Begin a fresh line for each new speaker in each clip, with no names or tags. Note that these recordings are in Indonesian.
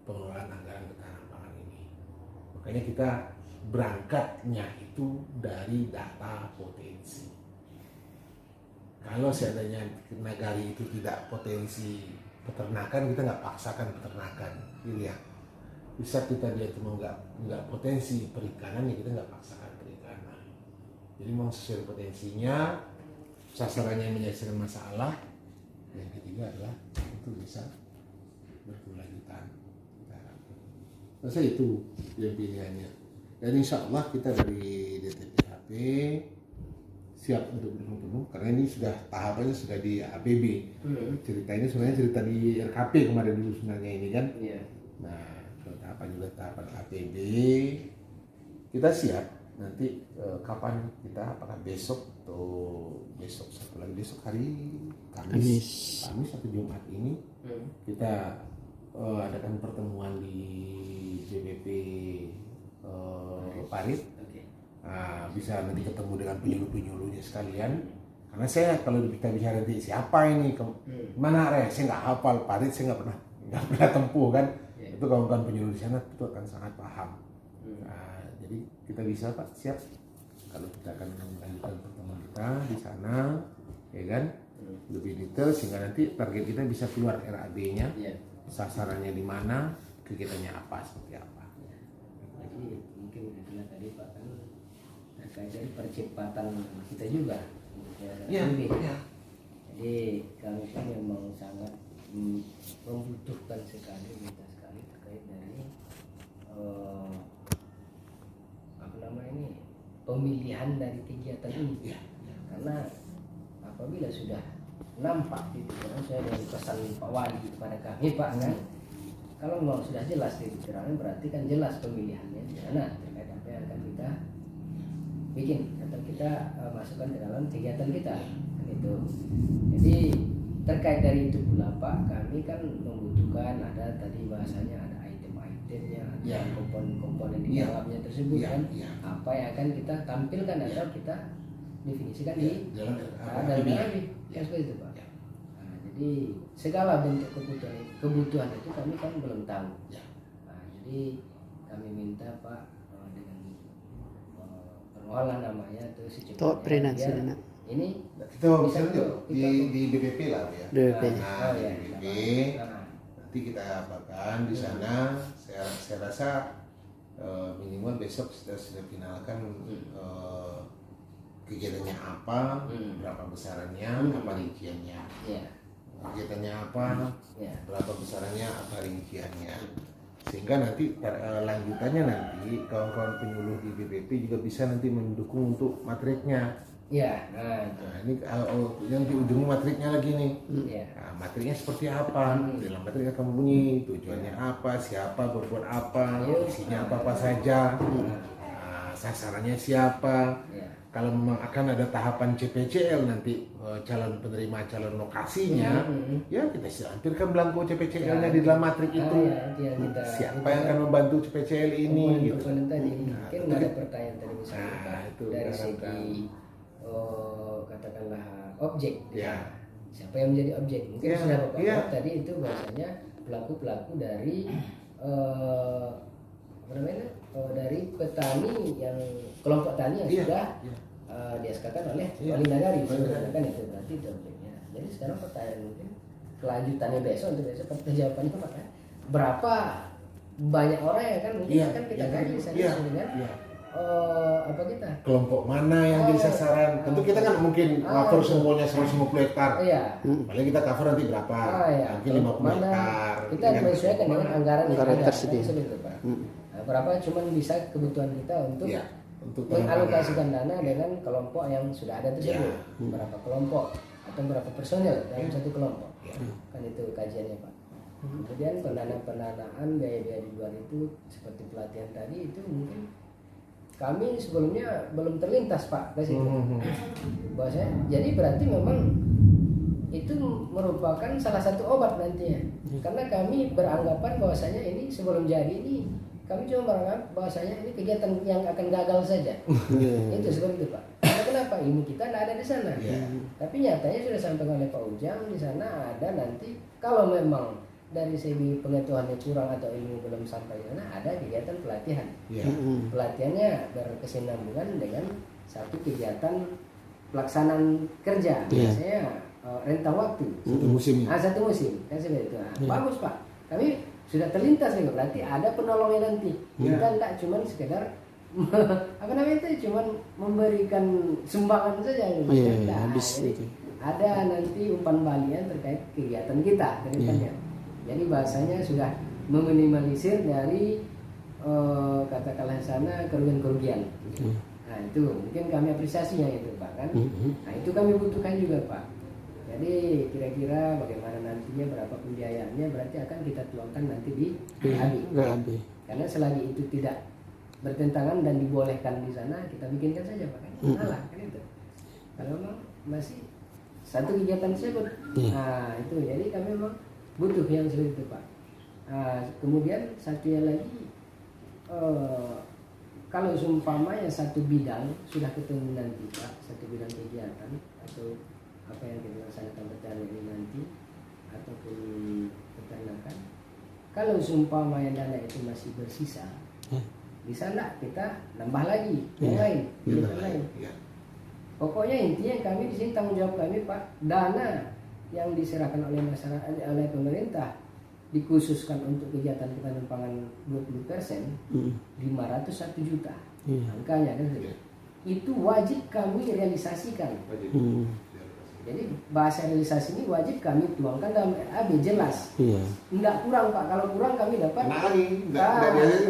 pengelolaan anggaran ketahanan pangan ini. Makanya kita berangkatnya itu dari data potensi. Kalau seandainya nagari itu tidak potensi peternakan, kita nggak paksakan peternakan, gitu ya. Bisa kita lihat cuma nggak potensi perikanan, ya kita nggak paksakan perikanan. Jadi mau sesuai potensinya, sasarannya menyelesaikan masalah. Yang ketiga adalah itu bisa berkelanjutan. Masa itu yang pilihannya. Dan insya Allah kita dari DTPHP siap untuk mendukung penuh karena ini sudah tahapannya sudah di APB. Cerita ini sebenarnya cerita di RKP kemarin dulu sebenarnya ini kan. Nah, kalau tahapan juga tahapan APB kita siap nanti kapan kita, apakah besok atau besok satu lagi, besok hari Kamis atau Jumat ini kita adakan pertemuan di BBP Parit. Bisa nanti ketemu dengan penyuluh-penyuluhnya sekalian. Karena saya kalau kita bicara nanti siapa ini mana saya nggak hafal Parit, saya nggak pernah tempuh kan. Itu kawan-kawan penyuluh di sana itu akan sangat paham. Jadi kita bisa Pak siap kalau kita akan melanjutkan pertemuan kita di sana, ya kan, lebih detail sehingga nanti target kita bisa keluar RAB-nya, sasarannya di mana, kegiatannya apa, seperti apa.
Jadi mungkin itulah tadi Pak kan terkait dari percepatan kita juga. Jadi kami kan memang sangat membutuhkan sekali, minta sekali terkait dari pemilihan dari kegiatan ini. Karena apabila sudah nampak gitu, karena saya dari pesan Pak Wali kepada kami Pak kan, kalau memang sudah jelas di pikirannya berarti kan jelas pemilihannya di mana terkait apa yang akan kita bikin atau kita masukkan ke dalam kegiatan kita kan itu. Jadi terkait dari itu pula Pak, kami kan membutuhkan ada tadi bahasanya ada item-itemnya, ada komponen-komponen di dalamnya tersebut kan, apa yang akan kita tampilkan atau kita definisikan di dalam RAB ya seperti itu Pak. Nah, jadi segala bentuk kebutuhan itu kami kan belum tahu. Nah, jadi kami minta Pak dengan permohonan namanya itu secepatnya ini
kita bisa di BPP lah ya. BPP. Nanti kita apakan di sana. Saya rasa minimal besok sudah finalkan kegiatannya apa, berapa besarannya, apa rinciannya. Kegiatannya apa, berapa besarannya, apa rinciannya. Sehingga nanti lanjutannya nanti kawan-kawan penyuluh di BPP juga bisa nanti mendukung untuk matriknya. Nah, ini yang di ujung matriknya lagi nih. Nah, matriknya seperti apa? Dalam matrik kamu bunyi tujuannya apa, siapa berbuat apa, isinya apa saja, sasarannya siapa. Kalau memang akan ada tahapan CPCL nanti calon penerima calon lokasinya, ya kita lampirkan belangko CPCL-nya di dalam matrik itu. Siapa yang akan membantu CPCL ini? Gitu.
Mungkin ada pertanyaan tadi misalnya dari segi katakanlah objek, siapa yang menjadi objek? Mungkin sudah Bapak jawab tadi itu bahasanya pelaku-pelaku dari dari petani yang kelompok tani yang sudah diaskakan oleh wali nagari, kan itu berarti itu objeknya. Jadi sekarang pertanyaan mungkin kelanjutannya besok jawabannya Pak kan? Berapa banyak orang yang kan mungkin akan kita kaji dengan apa kita
kelompok mana yang jadi sasaran. Tentu kita kan mungkin cover semuanya 150 hektar. Paling kita cover nanti berapa? Mungkin 50 hektar.
Kita menyesuaikan dengan anggaran yang tersedia. Berapa cuman bisa kebutuhan kita untuk mengalokasikan dana dengan kelompok yang sudah ada tersebut. Berapa kelompok atau berapa personel dalam satu kelompok. Kan itu kajiannya Pak. Kemudian pendanaan biaya-biaya di luar itu seperti pelatihan tadi itu mungkin kami sebelumnya belum terlintas Pak ke situ. Bahwasanya jadi berarti memang itu merupakan salah satu obat nantinya. Karena kami beranggapan bahwasanya ini sebelum jadi ini kami cuma beranggap bahwasanya ini kegiatan yang akan gagal saja. Itu seperti itu Pak. Karena kenapa ilmu kita tidak ada di sana. Tapi nyatanya sudah disampaikan oleh Pak Ujang di sana ada nanti kalau memang dari segi pengetahuannya kurang atau ilmu belum sampai sana, ada kegiatan pelatihan.
Ya.
Pelatihannya berkesinambungan dengan satu kegiatan pelaksanaan kerja, biasanya rentang waktu
Satu musimnya.
satu musim kan seperti itu. Bagus Pak, kami sudah terlintas nih, berarti ada penolongnya nanti. Kita tidak cuma sekedar apa namanya itu, cuma memberikan sumbangan saja.
Habis
jadi,
itu.
ada nanti umpan balian terkait kegiatan kita ke depannya. Jadi bahasanya sudah meminimalisir dari katakanlah sana kerugian-kerugian. Nah itu mungkin kami apresiasinya itu Pak kan. Nah itu kami butuhkan juga Pak. Jadi kira-kira bagaimana nantinya, berapa pembiayaannya, berarti akan kita tuangkan nanti di RAB. Karena selagi itu tidak bertentangan dan dibolehkan di sana, kita bikinkan saja Pak kan. Salah kan itu. Kalau memang masih satu kegiatan tersebut. Nah itu jadi kami memang butuh yang seperti itu Pak. Kemudian satunya lagi, kalau seumpamanya satu bidang sudah ketemu nanti Pak, satu bidang kegiatan atau apa yang kita laksanakan pertanian ini nanti ataupun peternakan, kalau seumpamanya dana itu masih bersisa, bisa enggak kita nambah lagi yang lain, Pokoknya intinya kami di sini tanggung jawab kami Pak, dana yang diserahkan oleh masyarakat, oleh pemerintah dikhususkan untuk kegiatan ketahanan pangan 20%, 501 juta angkanya kan, itu wajib kami realisasikan. Jadi bahasa realisasi ini wajib kami tuangkan dalam RAB jelas. Enggak kurang Pak, kalau kurang kami dapat.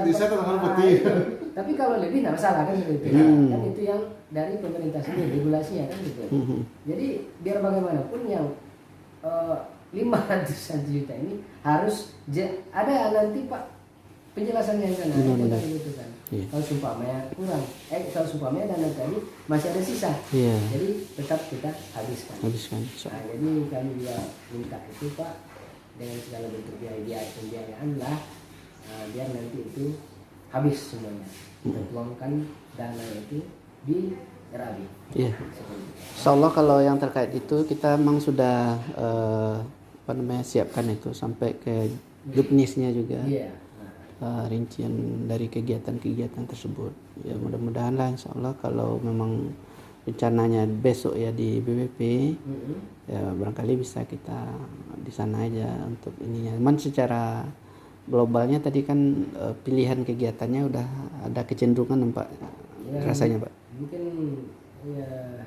Bisa tanggal putih.
Tapi kalau lebih nggak masalah kan gitu. Kan itu yang dari pemerintah sendiri regulasinya kan gitu. Jadi biar bagaimanapun yang 500 juta ini harus ada nanti Pak penjelasannya yang sana kita butuhkan. Kalau sumpamanya kurang, kalau sumpamanya dana tadi masih ada sisa, jadi tetap kita habiskan. Nah, jadi kami juga minta itu Pak, dengan segala bentuk pembiayaan lah, biar nanti itu habis semuanya. Kita tuangkan dana itu di RAB.
Insyaallah kalau yang terkait itu kita memang sudah siapkan itu sampai ke juknisnya juga. Rincian dari kegiatan-kegiatan tersebut. Ya mudah-mudahan lah insyaallah kalau memang rencananya besok ya di BPP, ya barangkali bisa kita di sana aja untuk ininya. Cuman secara globalnya tadi kan pilihan kegiatannya udah ada kecenderungan Pak, rasanya Pak.
Mungkin ya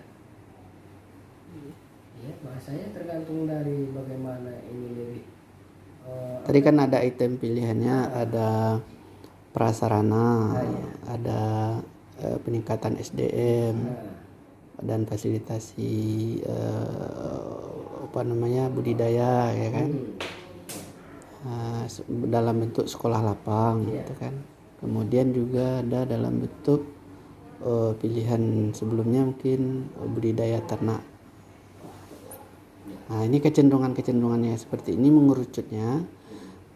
bahasanya tergantung dari bagaimana ini lebih.
Tadi kan ada item pilihannya, ada prasarana, ada peningkatan SDM, dan fasilitasi budidaya ya kan, dalam bentuk sekolah lapang gitu kan. Kemudian juga ada dalam bentuk pilihan sebelumnya mungkin budidaya ternak. Nah ini kecenderungannya seperti ini mengerucutnya.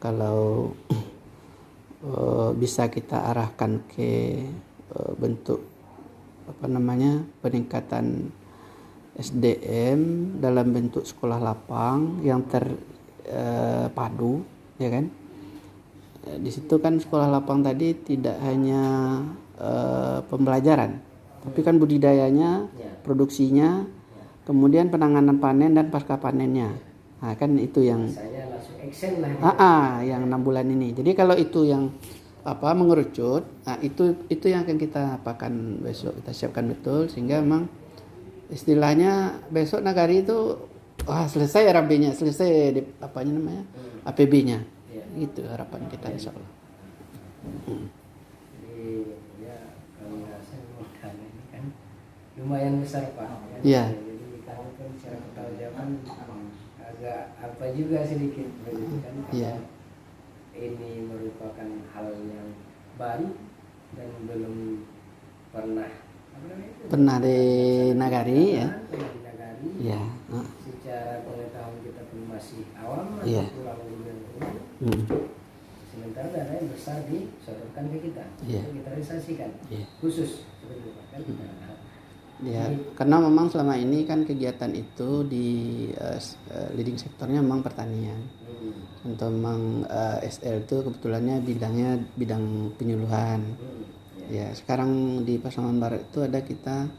Kalau bisa kita arahkan ke bentuk peningkatan SDM dalam bentuk sekolah lapang yang terpadu, ya kan? Di situ kan sekolah lapang tadi tidak hanya pembelajaran, tapi kan budidayanya, produksinya, kemudian penanganan panen dan pasca panennya. Nah, kan itu yang
saya langsung action lah.
Yang 6 bulan ini. Jadi kalau itu yang mengerucut, nah itu yang akan kita apakan besok, kita siapkan betul sehingga memang istilahnya besok Nagari itu selesai RAB-nya, selesai APB-nya. Itu harapan kita insyaallah.
Jadi ya kami rasa modal ini kan lumayan besar Pak.
Iya.
Secara pertanggungjawaban agak apa juga sedikit begitu kan, karena ini merupakan hal yang baru dan belum pernah
di Nagari ya.
Ya. Secara pengetahuan kita pun masih awam atau kurang sementara dana yang besar disodorkan ke kita untuk kita realisasikan khusus seperti itu kan.
Ya, karena memang selama ini kan kegiatan itu di leading sektornya memang pertanian. Untuk memang SL itu kebetulannya bidangnya bidang penyuluhan. Ya, sekarang di Pasaman Barat itu ada kita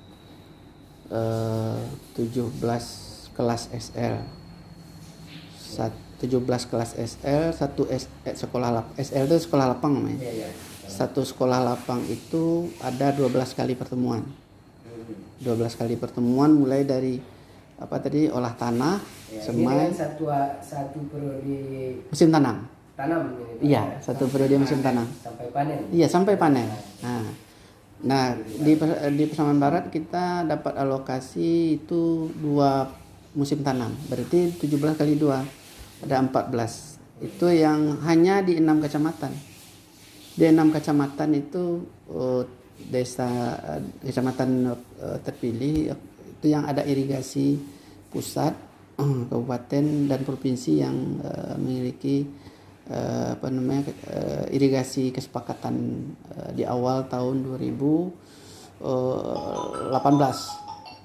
17 kelas SL. 17 kelas SL, SL itu sekolah lapang namanya. Satu sekolah lapang itu ada 12 kali pertemuan. 12 kali pertemuan mulai dari olah tanah, semai,
satu periode
musim tanam. Iya, satu periode musim tanam.
Sampai panen.
Iya, sampai panen. Nah, di Pasaman Barat kita dapat alokasi itu 2 musim tanam. Berarti 17 kali 2 ada 14. Itu yang hanya di 6 kecamatan. Di 6 kecamatan itu kecamatan terpilih itu yang ada irigasi pusat, kabupaten dan provinsi yang memiliki irigasi kesepakatan di awal tahun 2018.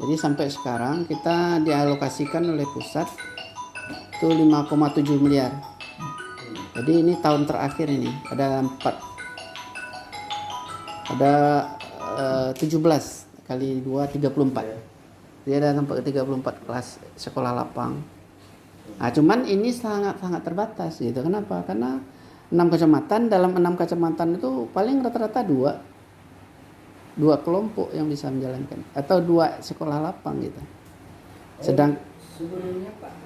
Jadi sampai sekarang kita dialokasikan oleh pusat itu 5,7 miliar. Jadi ini tahun terakhir ini ada 17 kali 2 34. Dia ada sampai 34 kelas sekolah lapang. Nah, cuman ini sangat terbatas gitu. Kenapa? Karena 6 kecamatan, dalam 6 kecamatan itu paling rata-rata 2 kelompok yang bisa menjalankan atau 2 sekolah lapang gitu. Sedang
sebelumnya Pak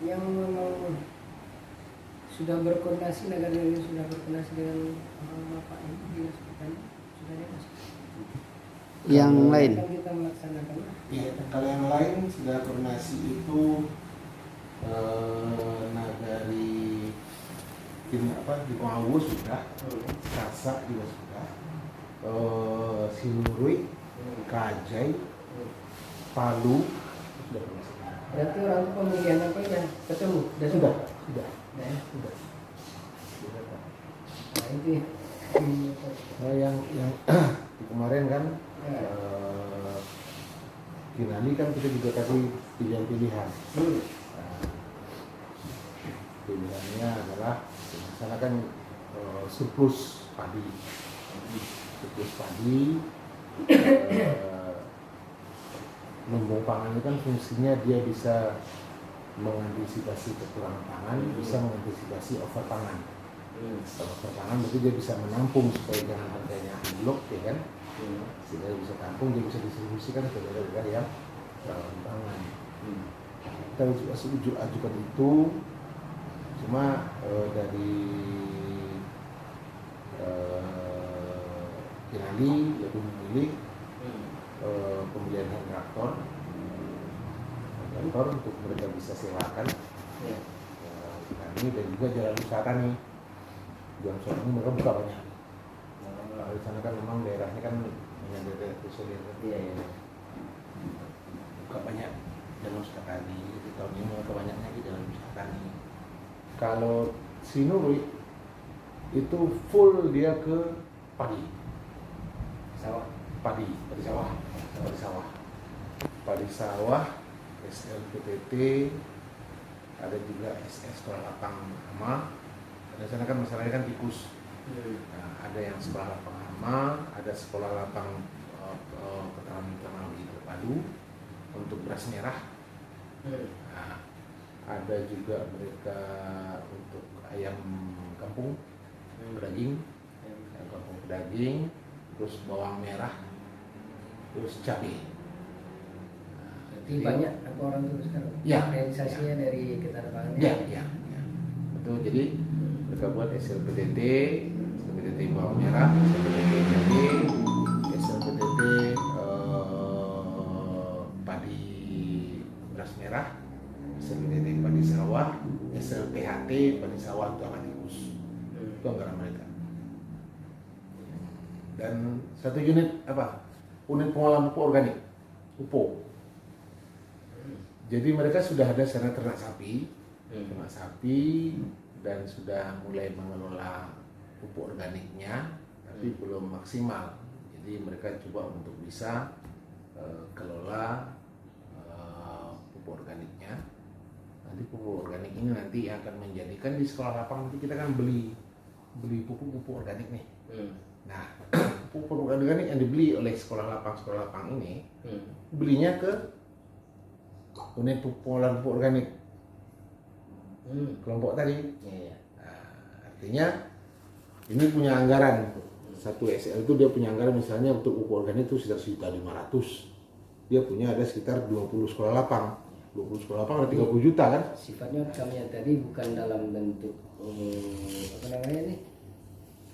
yang memang sudah berkoordinasi, negara ini sudah berkoordinasi dengan Bapak ini dinas pertanian sudah ada Mas?
Yang lain.
Kan kita melaksanakan.
Iya, kalau yang lain sudah koordinasi itu Nagari di Pengawu sudah, Kasa juga sudah, Sinurui, Kajai, Palu sudah koordinasi.
Berarti orang itu pemilihan apa ya ketemu?
Sudah.
Nah, itu ya.
Nah, yang kemarin kan Kinali kan kita juga kasih pilihan-pilihan. Pilihannya adalah misalnya kan surplus padi, lumbung pangan itu kan fungsinya dia bisa mengantisipasi kekurangan pangan, bisa mengantisipasi over pangan. Kalau over pangan berarti dia bisa menampung supaya jangan harganya anjlok, ya kan? Sehingga dia bisa tampung, dia bisa distribusikan ke daerah yang rawan pangan. Kita ajukan itu, cuma dari Kinali lebih memilih pembelian traktor untuk mereka bisa sewakan kami, dan juga jalan usaha nih. Jalan usaha ini mereka buka banyak. Kalau di sana kan memang daerahnya kan banyak daerah terisolir. Buka banyak jalan usaha tani. Di tahun ini mereka banyaknya di jalan usaha tani. Kalau Sinurui itu full dia ke padi sawah, SLPTT, ada juga SS sekolah lapang hama. Ada sana kan masalahnya kan tikus. Nah, ada yang sekolah lapang hama, ada sekolah lapang keterampilan terpadu untuk beras merah. Nah, ada juga mereka untuk ayam kampung pedaging, terus bawang merah, terus cabai.
Jadi banyak apa orang itu sekarang?
Ya.
Realisasinya dari ketahanan.
Ya. Betul. Jadi mereka buat SLPTT bawang merah, SLPTT cabai, SLPTT padi beras merah, SLPTT padi sawah, SLPHT padi sawah untuk akan tikus. Itu anggaran mereka. Dan satu unit pengolahan pupuk organik, UPO. Jadi mereka sudah ada sarana ternak sapi, dan sudah mulai mengelola pupuk organiknya, tapi belum maksimal. Jadi mereka coba untuk bisa kelola pupuk organiknya Nanti pupuk organik ini nanti akan menjadikan di sekolah lapang nanti kita kan beli pupuk organik nih. Nah, pupuk organik yang dibeli oleh sekolah lapang ini belinya ke unit pengolahan pupuk organik kelompok tadi. Nah, artinya ini punya anggaran satu SL itu, dia punya anggaran misalnya untuk pupuk organik itu sekitar 1.500.000. Dia punya ada sekitar 20 sekolah lapang. 20 sekolah lapang ada 30 juta kan?
Sifatnya kami tadi bukan dalam bentuk apa namanya nih,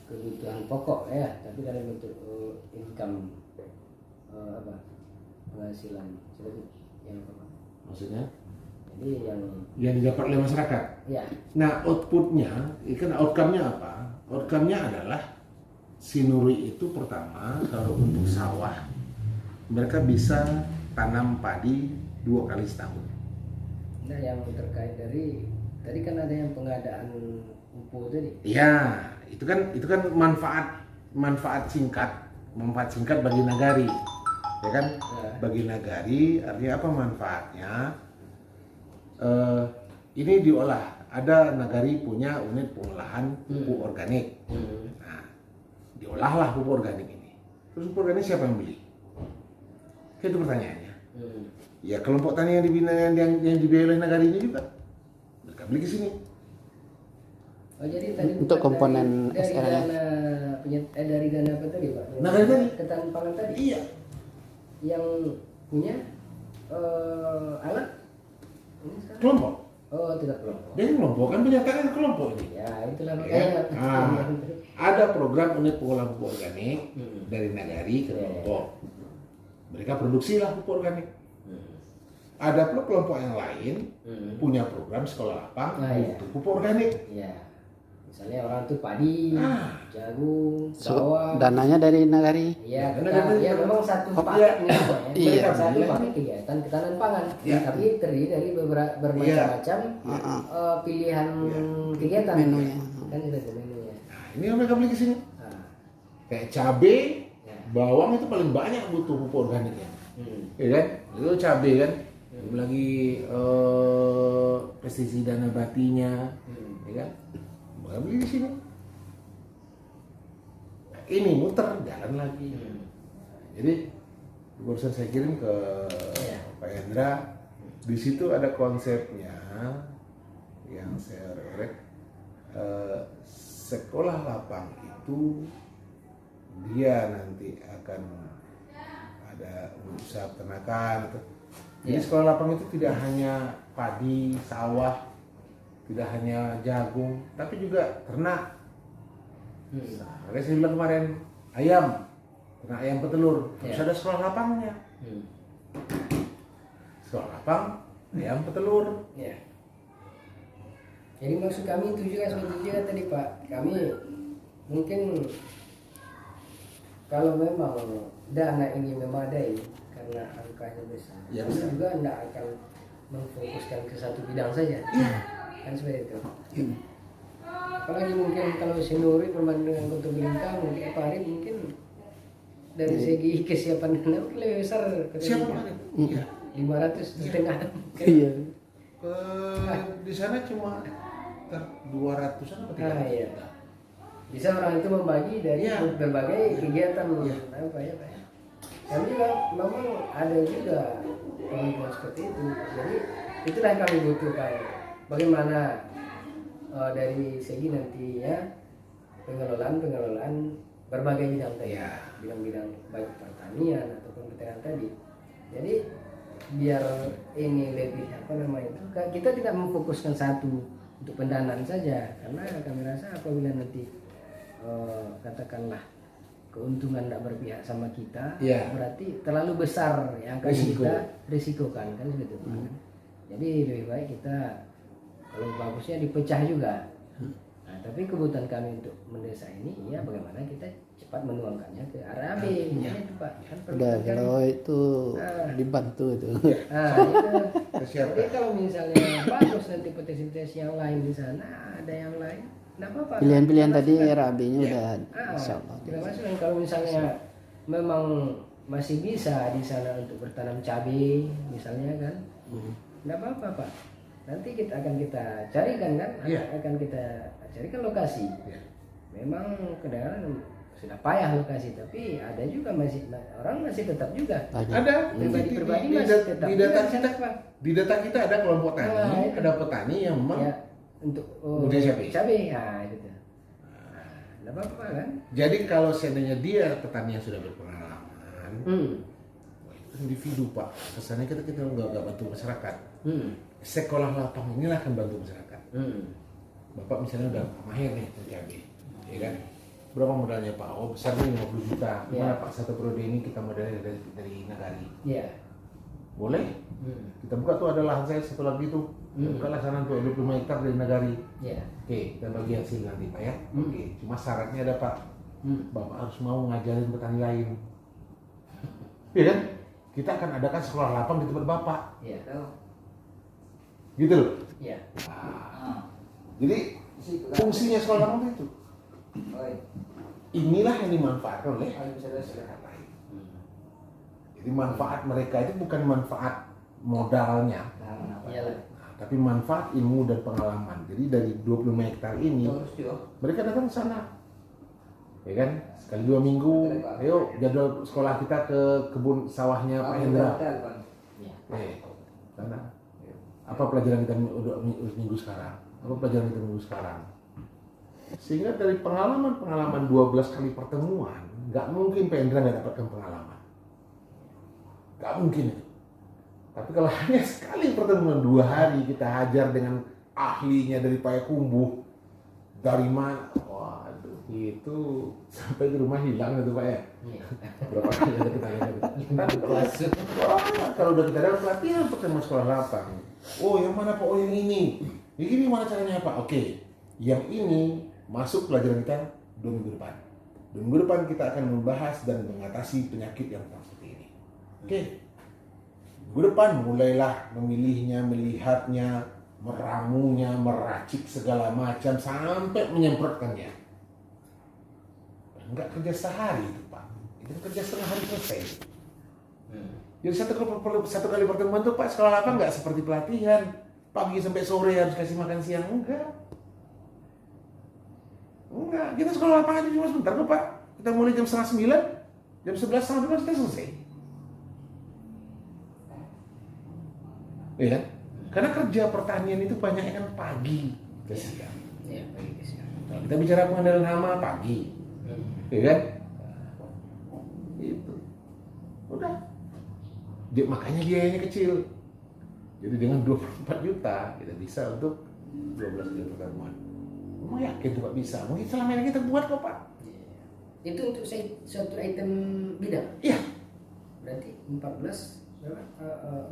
kebutuhan pokok ya, tapi dalam bentuk income, penghasilan seperti yang apa?
Maksudnya?
Jadi
yang didapat oleh masyarakat.
Ya.
Nah, outputnya, kan outcome-nya apa? Outcome-nya adalah Sinuri itu pertama kalau untuk sawah mereka bisa tanam padi 2 kali setahun.
Nah, yang terkait dari tadi kan ada yang pengadaan pupuk tadi.
Iya, itu kan manfaat singkat bagi nagari, ya kan?
Ya.
Bagi nagari artinya apa manfaatnya? Ini diolah, ada nagari punya unit pengolahan pupuk organik. Nah, diolahlah pupuk organik ini. Terus pupuk organik siapa yang beli? Itu pertanyaannya. Ya kelompok tani yang dibina yang dibiayai oleh nagari ini juga mereka beli ke sini.
Oh, jadi tadi
Untuk
bukan
komponen
dari
SL.
dari dana apa tadi Pak?
Nagari tadi.
Ketahanan pangan tadi.
Iya.
Yang punya alat ini sekarang?
Kelompok.
Oh, tidak kelompok.
Dia kelompok kan menyatakan kelompok ini.
Ya, itulah
Ya.
makanya.
Ada program unit pengolahan pupuk organik dari nagari ke kelompok. Mereka produksilah pupuk organik. Ada pula kelompok yang lain punya program sekolah lapang untuk pupuk organik.
Ya. Misalnya orang tuh padi, jagung,
So,
bawang.
dananya dari nagari.
Iya,
Karena
ya memang satu
Oh,
paket
iya.
nih Pak, ya.
Iya.
Mereka satu paket kegiatan ketahanan pangan.
Iya.
Tapi terdiri dari bermacam-macam pilihan kegiatan.
Menunya.
Kan itu ada menunya.
Nah, ini yang mereka beli ke sini.
Nah,
Kayak cabai,
ya.
bawang itu paling banyak butuh pupuk organiknya. Ya kan? Itu cabai kan. Belum lagi pestisida nabatinya, ya kan? Mereka beli di sini. Nah, ini muter jalan lagi. Jadi barusan saya kirim ke Pak Hendra, di situ ada konsepnya yang saya rek. Sekolah lapang itu dia nanti akan ada usaha peternakan atau jadi sekolah lapang itu tidak hanya padi, sawah, tidak hanya jagung, tapi juga ternak. Makanya saya bilang kemarin, ayam, ternak ayam petelur, harus ada sekolah lapangnya. Sekolah lapang, ayam petelur.
Ya. Jadi maksud kami itu juga seperti juga tadi Pak, kami mungkin kalau memang dana ini memadai karena angkanya besar,
Ya,
kami
besar.
juga tidak akan memfokuskan ke satu bidang saja. Kan seperti itu. Apalagi mungkin kalau Sinuri berbanding dengan Kota Belincang, mungkin Pak Arif mungkin dari segi kesiapan dana mungkin lebih besar Kota
Siapa
Belincang.
kemarin? Iya.
500,500.
Iya.
Di sana cuma 200-an atau 300
Ah, iya.
juta.
Bisa orang itu membagi dari
Iya.
berbagai kegiatan
Iya.
apa ya Pak ya. Kami juga memang ada juga pemikiran seperti itu. Jadi itulah yang kami butuhkan. Bagaimana dari segi nantinya pengelolaan berbagai bidang tadi,
Iya.
bidang-bidang baik pertanian ataupun pertanian tadi. Jadi biar ini lebih apa namanya itu, kita tidak memfokuskan satu untuk pendanaan saja, karena kami rasa apabila nanti katakanlah keuntungan tidak berpihak sama kita,
Iya.
berarti terlalu besar yang akan
Risiko.
kita risikokan kan seperti itu. Jadi lebih baik kita kalau bagusnya dipecah juga. Nah, tapi kebutuhan kami untuk mendesak ini ya bagaimana kita cepat menuangkannya ke arah B, misalnya itu Pak. Kan perlu
Udah
kan.
kalau itu
Ah.
dibantu itu.
Nah, itu.
Kesiapan.
Jadi kalau misalnya bagus nanti potensi yang lain di sana, ada yang lain, enggak apa-apa.
Pilihan-pilihan tadi
Masukkan.
RAB-nya udah
Ah,
insyaallah.
tidak masuk. Kalau misalnya memang masih bisa di sana untuk bertanam cabai misalnya kan, enggak apa-apa Pak. nanti kita akan carikan kan,
Iya.
akan kita carikan lokasi.
Iya.
Memang kadang sudah payah lokasi, tapi ada juga orang masih tetap juga.
Banyak.
Ada
Pribadi
di
masih tetap
data
juga
kita,
Pak.
di data kita ada kelompok tani,
itu.
ada petani yang memang
Ya, untuk
budidaya cabai.
cabai, nah itu tuh. Nah, apa kan?
Jadi kalau seandainya dia petani yang sudah berpengalaman, wah, itu kan individu Pak. Kesannya kita nggak bantu masyarakat. Sekolah lapang inilah akan bantu masyarakat. Bapak misalnya udah mahir nih cabai, ya kan? Berapa modalnya Pak? Oh besar nih 50 juta. Gimana Pak satu periode ini kita modalnya dari Nagari?
Iya.
Boleh? Kita buka tuh ada lahan saya satu lagi tuh. Kita buka lahan tuh 25 hektar dari Nagari.
Iya.
Oke, kita bagi hasil nanti Pak ya. Oke, cuma syaratnya ada Pak. Bapak harus mau ngajarin petani lain. Iya kan? Kita akan adakan sekolah lapang di tempat Bapak.
Iya.
Gitu loh.
Iya.
Jadi fungsinya sekolah lapang itu. Inilah yang dimanfaatkan oleh masyarakat lain. Jadi manfaat mereka itu bukan manfaat modalnya,
Iyalah.
tapi manfaat ilmu dan pengalaman. Jadi dari 25 hektar ini mereka datang ke sana, ya kan? Sekali 2 minggu, ayo jadwal sekolah kita ke kebun sawahnya Pak Hendra. Sana. Apa pelajaran kita minggu sekarang? Apa pelajaran kita minggu sekarang? Sehingga dari pengalaman 12 kali pertemuan, nggak mungkin Pak Hendra nggak dapatkan pengalaman. Nggak mungkin. Tapi kalau hanya sekali pertemuan 2 hari kita hajar dengan ahlinya dari Payakumbuh, dari mana? Waduh, itu sampai di rumah hilang itu Pak ya. Berapa kali ada kita lihat itu. Wah, kalau udah kita dapat pelatihan pertemuan sekolah lapang. Oh yang mana Pak? Oh yang ini. Yang ini mana caranya Pak? Oke, yang ini masuk pelajaran kita 2 minggu depan. 2 minggu depan kita akan membahas dan mengatasi penyakit yang seperti ini. Oke. Minggu depan mulailah memilihnya, melihatnya, meramunya, meracik segala macam sampai menyemprotkannya. Enggak kerja sehari itu Pak. Itu kerja setengah hari selesai. Jadi satu kali pertemuan tuh Pak sekolah lapang nggak seperti pelatihan pagi sampai sore harus kasih makan siang, enggak. Kita sekolah lapangan cuma sebentar kok Pak. Kita mulai jam 8:30, jam 11:30 kita selesai. Iya, karena kerja pertanian itu banyak kan pagi ke siang.
Iya, pagi ke siang.
Kalau kita bicara pengendalian hama pagi, iya kan? Itu, udah. Makanya biayanya kecil. Jadi dengan 24 juta kita bisa untuk 12 kali pertemuan. Mau yakin tuh Pak bisa? Mungkin selama ini kita buat kok Pak.
Itu untuk suatu item bidang.
Iya.
Berarti 14 berapa?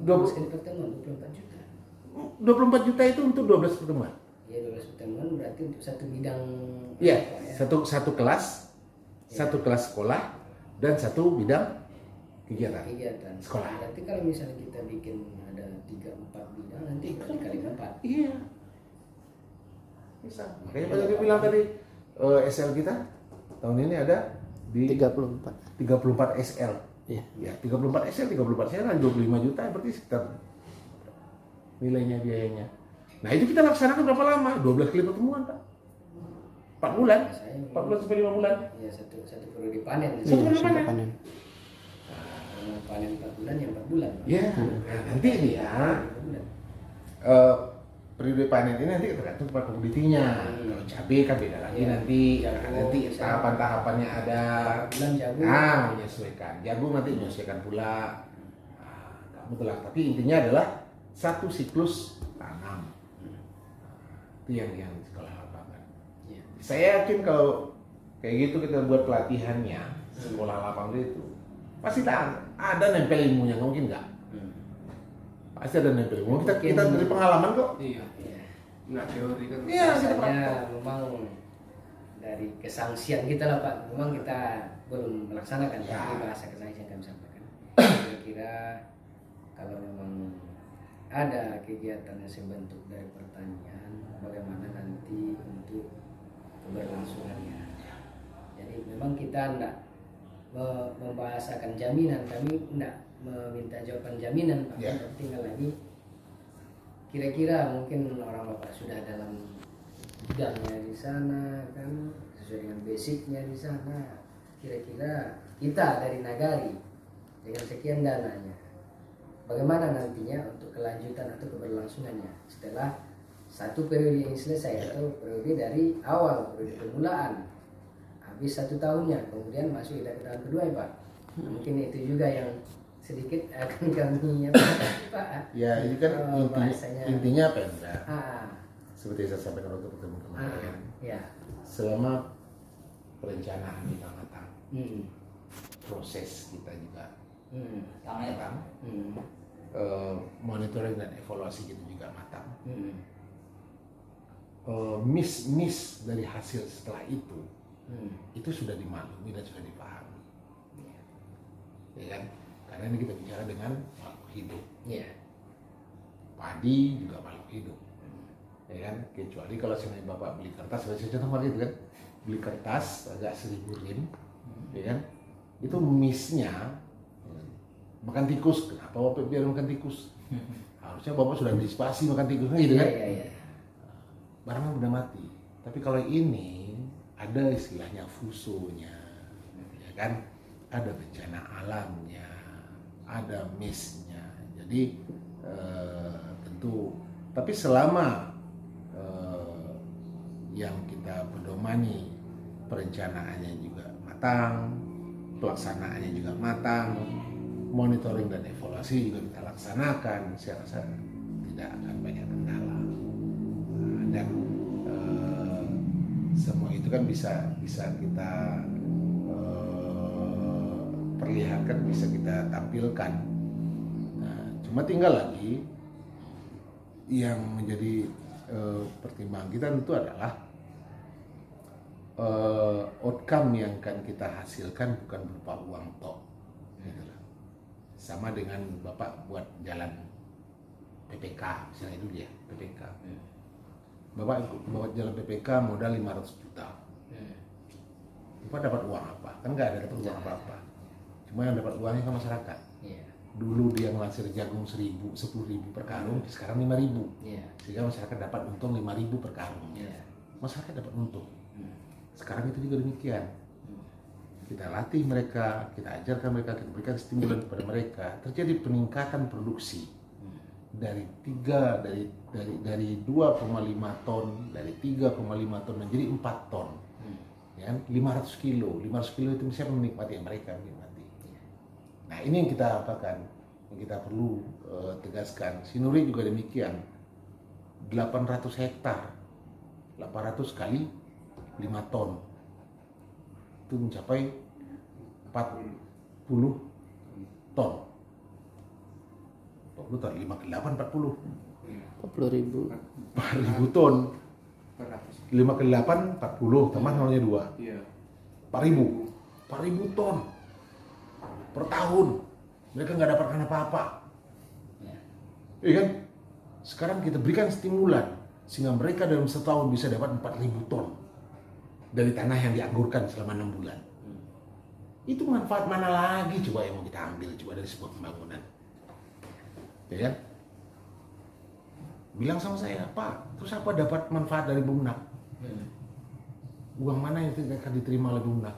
20
kali pertemuan 24 juta.
24 juta itu untuk 12 pertemuan.
Ya 12 pertemuan berarti untuk satu bidang.
Iya,
apa ya?
satu kelas, satu kelas sekolah dan satu bidang kegiatan. Sekolah.
Berarti kalau misalnya kita bikin ada 3-4 bidang nanti berarti kali 4.
Iya. Bisa. Makanya Pak Jadi bilang tadi SL kita tahun ini ada di 34 SL.
Iya.
Ya, 34 SL, 34 SL kan 25 juta berarti sekitar nilainya biayanya. Nah, itu kita laksanakan berapa lama? 12 kali pertemuan, Pak. 4 bulan. 4 bulan sampai 5 bulan.
Ya, satu periode panen.
Satu periode
sampai
panen.
panen.
Kalau panen 4 bulan ya 4 bulan.
Ya, nah, nanti ini ya. Periode panen ini nanti tergantung pada komoditinya. Kalau cabai kan beda lagi nanti. Nanti tahapan-tahapannya ada.
Bulan jagung.
Nah, menyesuaikan. Jagung nanti menyesuaikan pula. Nah, kamu telah. Tapi intinya adalah satu siklus tanam. Itu yang sekolah lapangan. Saya yakin kalau kayak gitu kita buat pelatihannya sekolah lapangan itu pasti ada nempel ilmunya, nggak mungkin nggak. Pasti ada nempel ilmu. Kita dari pengalaman kok.
Iya. Nggak teori kan.
Iya, kita
Rasanya
praktek.
memang dari kesangsian kita lah Pak, memang kita belum melaksanakan.
Ya.
Jadi bahasa kesangsian kami sampaikan. Kira-kira kalau memang ada kegiatan yang sebentuk dari pertanian, bagaimana nanti untuk keberlangsungannya. Jadi memang kita tidak membahasakan jaminan, kami tidak meminta jawaban jaminan Pak.
Ya.
Tinggal lagi kira-kira mungkin orang Bapak sudah dalam bidangnya di sana kan, sesuai dengan basicnya di sana. Kira-kira kita dari Nagari dengan sekian dananya, bagaimana nantinya untuk kelanjutan atau keberlangsungannya setelah satu periode ini selesai, atau periode dari awal, periode permulaan habis 1 tahunnya, kemudian masuk kita ke tahun kedua ya Pak. Mungkin itu juga yang sedikit akan kami Pak.
Ya ini kan intinya apa ya? Seperti saya sampaikan waktu pertemuan kemarin.
Ya.
Selama perencanaan kita matang, proses kita juga matang, monitoring dan evaluasi kita juga matang. Miss dari hasil setelah itu sudah dimaklumi dan sudah dipahami, ya kan? Karena ini kita bicara dengan makhluk hidup, padi juga makhluk hidup, ya kan? Kecuali kalau sebenarnya Bapak beli kertas, saya contoh kemarin itu kan, beli kertas agak 1000 rim, ya kan? Itu missnya makan tikus. Kenapa Bapak biar makan tikus? Harusnya Bapak sudah antisipasi makan tikus, gitu kan? Barangnya udah mati. Tapi kalau ini ada istilahnya fusonya, ya kan? Ada bencana alamnya, ada missnya. Jadi tentu, tapi selama yang kita pedomani perencanaannya juga matang, pelaksanaannya juga matang, monitoring dan evaluasi juga kita laksanakan, saya rasa tidak akan banyak kendala. Dan semua itu kan bisa kita perlihatkan, bisa kita tampilkan. Nah, cuma tinggal lagi yang menjadi pertimbangan kita tentu adalah outcome yang akan kita hasilkan bukan berupa uang tok, gitu loh. Sama dengan Bapak buat jalan PPK, misalnya itu dia PPK. Bapak buat jalan PPK modal 500 juta. Bapak dapat uang apa? Kan nggak ada dapat uang apa-apa. Cuma yang dapat uangnya kan masyarakat. Dulu dia ngelansir jagung 10.000 per karung, sekarang 5.000. Sehingga masyarakat dapat untung 5.000 per karung. Masyarakat dapat untung. Sekarang itu juga demikian. Kita latih mereka, kita ajarkan mereka, kita berikan stimulan kepada mereka. Terjadi peningkatan produksi dari 2,5 ton, dari 3,5 ton menjadi 4 ton. Ya, 500 kilo itu bisa menikmati, mereka menikmati. Nah, ini yang kita apakan, yang kita perlu tegaskan. Sinuri juga demikian, 800 hektar, 800 kali 5 ton, itu mencapai 40 ton. 40 ton, 5 ke 8, 40
ribu
4.000 ton. 5 ke 8, 40, tambah nolnya 2. 4.000 ton per tahun. Mereka nggak dapatkan apa-apa. Iya kan? Sekarang kita berikan stimulan sehingga mereka dalam setahun bisa dapat 4.000 ton dari tanah yang dianggurkan selama 6 bulan. Itu manfaat mana lagi coba yang mau kita ambil coba dari sebuah pembangunan? Ya kan? Bilang sama saya, Pak, terus apa dapat manfaat dari Bumnak? Uang mana yang akan diterima oleh Bumnak?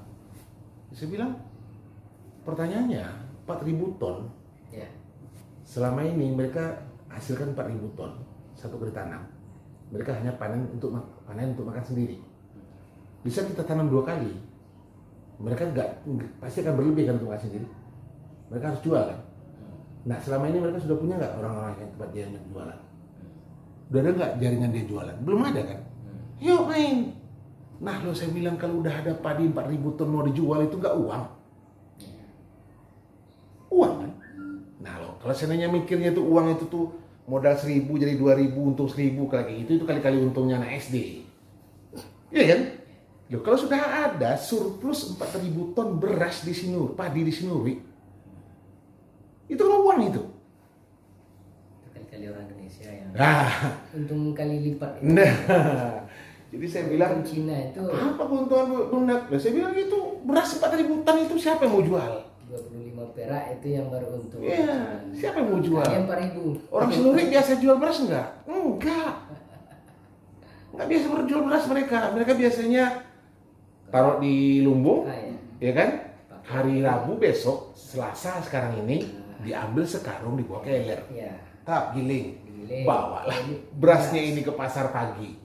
Saya bilang, pertanyaannya 4.000 ton. Selama ini mereka hasilkan 4.000 ton satu kali tanam. Mereka hanya panen untuk makan sendiri. Bisa kita tanam 2 kali, mereka pasti akan berlebih kan untuk makan sendiri. Mereka harus jual kan. Nah, selama ini mereka sudah punya nggak orang-orang yang tempat dia jualan? Udah ada nggak jaringan dia jualan? Belum ada kan? Yuk main. Nah, lo saya bilang kalau udah ada padi 4.000 ton mau dijual itu nggak uang. Uang kan? Nah, lo kalau seandainya mikirnya tuh uang itu tuh modal 1.000 jadi 2.000 untung 1.000 kayak gitu, itu kali-kali untungnya anak SD. Iya kan? Loh, kalau sudah ada surplus 4.000 ton beras di Sinuri, padi di Sinuri, itu kan uang itu.
Kali-kali orang Indonesia yang
untung
kali lipat.
Nah, jadi saya bilang
Cina itu
apa keuntungan Bumnak? Saya bilang itu beras 4.000 ton itu siapa yang mau jual?
25 Mau perak itu yang baru untung.
Iya, siapa yang mau jual?
Yang 4.000.
Orang Selurik biasa jual beras enggak? Enggak. Enggak biasa berjual beras mereka. Mereka biasanya taruh di lumbung,
Ah, ya.
ya kan? Hari Rabu besok, Selasa sekarang ini diambil sekarung dibawa ke Eler.
Iya.
Tap giling.
Giling.
Bawalah berasnya ini ke pasar pagi.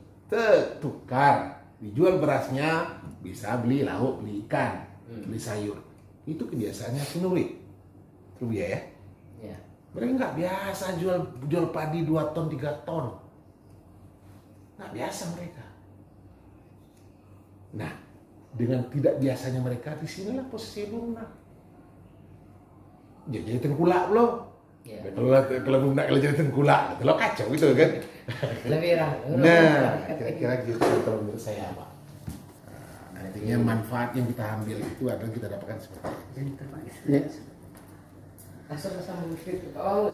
Tukar. Dijual berasnya, bisa beli lauk, beli ikan, beli sayur. Itu kebiasaannya Selurik. Rubia ya.
Iya.
Mereka nggak biasa jual padi 2 ton, 3 ton. Nggak biasa mereka. Nah, dengan tidak biasanya mereka, disinilah posisi lunak. Jadi tengkulak loh.
Iya.
Kalau lunak kalau jadi tengkulak, lo kacau gitu kan.
Lebih ramai.
Nah, kira-kira gitu kalau menurut saya Pak. Artinya manfaat yang kita ambil itu adalah kita dapatkan seperti itu.
Ya.
Asal-asal mungkin. Oh.